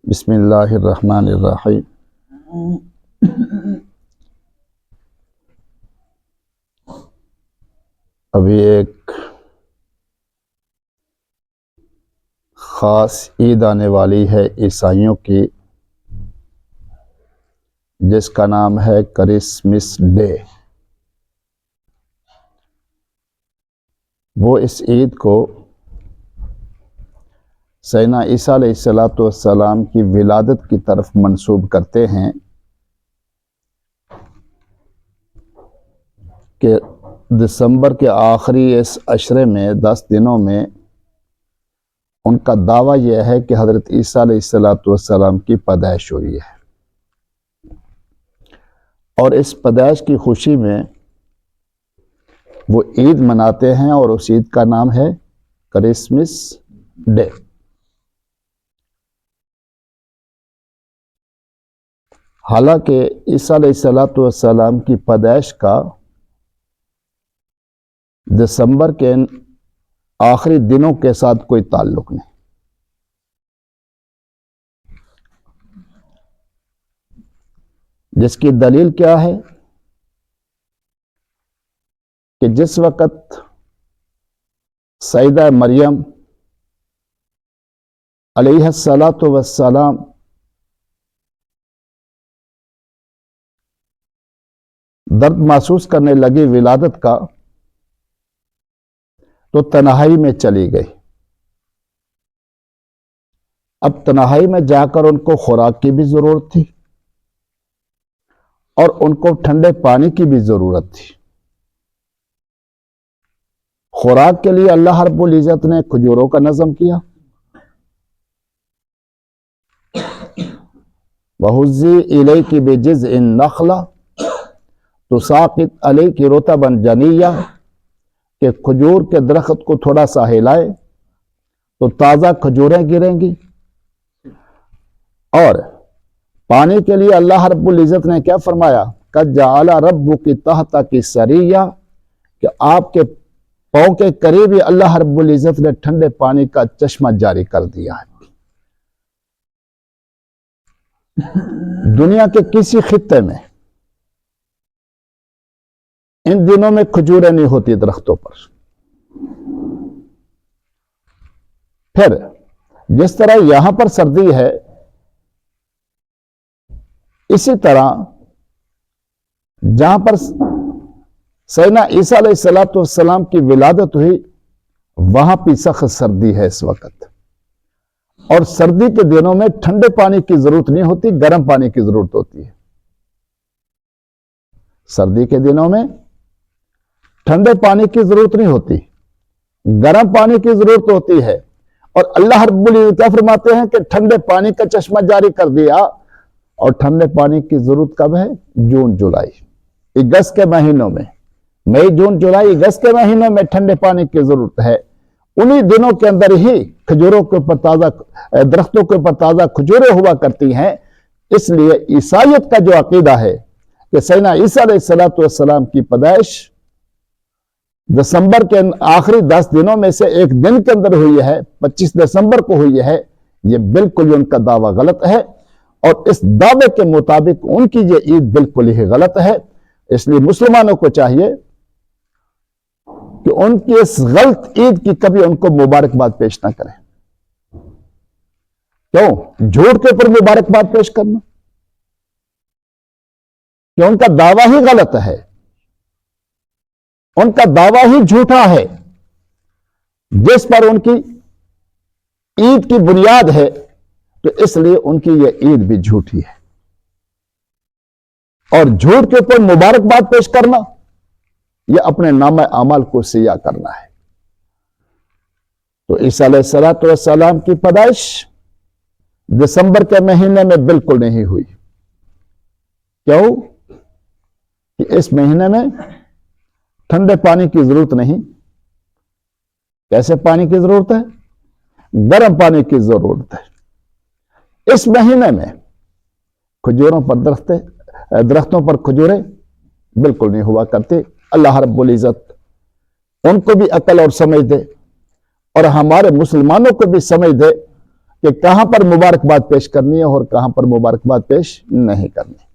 بسم اللہ الرحمن الرحیم۔ ابھی ایک خاص عید آنے والی ہے عیسائیوں کی، جس کا نام ہے کرسمس ڈے۔ وہ اس عید کو سیدنا عیسیٰ علیہ السلام کی ولادت کی طرف منسوب کرتے ہیں کہ دسمبر کے آخری اس عشرے میں 10 دنوں میں ان کا دعویٰ یہ ہے کہ حضرت عیسیٰ علیہ السلام کی پیدائش ہوئی ہے، اور اس پیدائش کی خوشی میں وہ عید مناتے ہیں، اور اس عید کا نام ہے کرسمس ڈے۔ حالانکہ عیسیٰ علیہ السلام کی پیدائش کا دسمبر کے آخری دنوں کے ساتھ کوئی تعلق نہیں۔ جس کی دلیل کیا ہے کہ جس وقت سیدہ مریم علیہ السلام درد محسوس کرنے لگی ولادت کا، تو تنہائی میں چلی گئی۔ اب تنہائی میں جا کر ان کو خوراک کی بھی ضرورت تھی، اور ان کو ٹھنڈے پانی کی بھی ضرورت تھی۔ خوراک کے لیے اللہ رب العزت نے کھجوروں کا نظم کیا، وَهُزِّي إِلَيْكِ بِجِذْعِ النَّخْلَةِ تُسَاقِطْ عَلَيْكِ رُطَبًا جَنِيًّا، کہ کھجور کے درخت کو تھوڑا سا ہلائے تو تازہ کھجوریں گریں گی۔ اور پانی کے لیے اللہ رب العزت نے کیا فرمایا؟ قَدْ جَعَلَ رَبُّكِ تَحْتَكِ سَرِيًّا، کہ آپ کے پاؤں کے قریب ہی اللہ رب العزت نے ٹھنڈے پانی کا چشمہ جاری کر دیا ہے۔ دنیا کے کسی خطے میں ان دنوں میں کھجوریں نہیں ہوتی درختوں پر۔ پھر جس طرح یہاں پر سردی ہے، اسی طرح جہاں پر سیدنا عیسیٰ علیہ السلام کی ولادت ہوئی، وہاں بھی سخت سردی ہے اس وقت، اور سردی کے دنوں میں ٹھنڈے پانی کی ضرورت نہیں ہوتی، گرم پانی کی ضرورت ہوتی ہے۔ سردی کے دنوں میں ٹھنڈے پانی کی ضرورت نہیں ہوتی، گرم پانی کی ضرورت ہوتی ہے۔ اور اللہ رب العزت کیا فرماتے ہیں کہ ٹھنڈے پانی کا چشمہ جاری کر دیا، اور ٹھنڈے پانی کی ضرورت کب ہے؟ جون جولائی اگست کے مہینوں میں، مئی جون جولائی اگست کے مہینوں میں ٹھنڈے پانی کی ضرورت ہے۔ انہی دنوں کے اندر ہی کھجوروں کے اوپر تازہ درختوں کے اوپر تازہ کھجوریں ہوا کرتی ہیں۔ اس لیے عیسائیت کا جو عقیدہ ہے کہ سیدنا عیسیٰ علیہ السلام کی پیدائش دسمبر کے آخری 10 دنوں میں سے ایک دن کے اندر ہوئی ہے، 25 دسمبر کو ہوئی ہے، یہ بالکل ان کا دعویٰ غلط ہے، اور اس دعوے کے مطابق ان کی یہ عید بالکل ہی غلط ہے۔ اس لیے مسلمانوں کو چاہیے کہ ان کی اس غلط عید کی کبھی ان کو مبارکباد پیش نہ کریں۔ کیوں؟ جھوٹ کے اوپر مبارکباد پیش کرنا، کہ ان کا دعویٰ ہی غلط ہے، ان کا دعویٰ ہی جھوٹا ہے، جس پر ان کی عید کی بنیاد ہے، تو اس لیے ان کی یہ عید بھی جھوٹی ہے۔ اور جھوٹ کے اوپر مبارکباد پیش کرنا، یہ اپنے نامہ اعمال کو سیاہ کرنا ہے۔ تو عیسیٰ علیہ السلام کی پیدائش دسمبر کے مہینے میں بالکل نہیں ہوئی۔ کیوں؟ کہ اس مہینے میں ٹھنڈے پانی کی ضرورت نہیں۔ کیسے پانی کی ضرورت ہے؟ گرم پانی کی ضرورت ہے۔ اس مہینے میں کھجوروں پر درختوں پر کھجوریں بالکل نہیں ہوا کرتی۔ اللہ رب العزت ان کو بھی عقل اور سمجھ دے، اور ہمارے مسلمانوں کو بھی سمجھ دے کہ کہاں پر مبارکباد پیش کرنی ہے اور کہاں پر مبارکباد پیش نہیں کرنی.